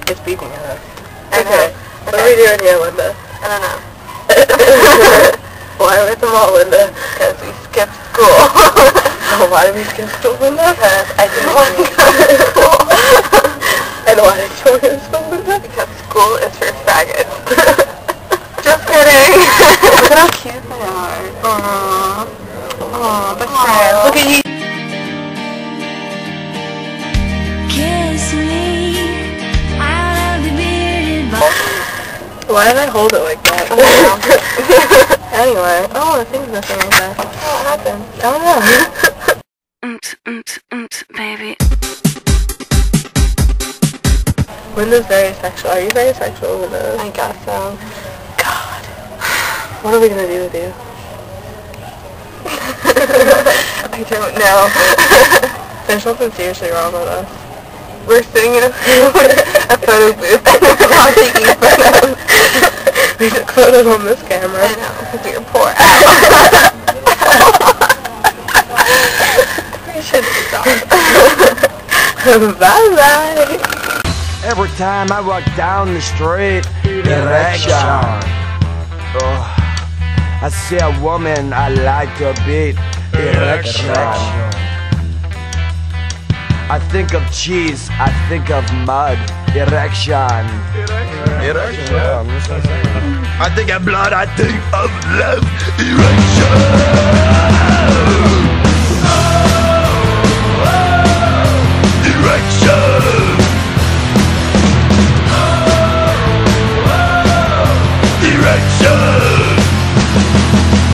It's beating us. Okay. What are we doing here, Linda? I don't know. Why are we at the mall, Linda? Because we skipped school. Why did we skip school, Linda? Because I didn't want to go to school. And why did you want to go to school, Linda? Because school is for faggots. Just kidding. Look at how cute they are. Aww. Aww, best friends. Look at you. Kiss me out of the bearded body. Why did I hold it like that? Anyway, oh, the thing's missing real fast. What happened? I don't know. Baby. Linda's very sexual. Are you very sexual, Linda? I guess so. God. What are we gonna do with you? I don't know. There's something seriously wrong with us. We're sitting in a photo booth and we're not taking photos. We took photos on this camera. I know, because you're poor. We should stop. Bye-bye. Every time I walk down the street, erection. Oh, I see a woman I like to beat, erection. I think of cheese, I think of mud, erection. I think of blood, I think of love, erection.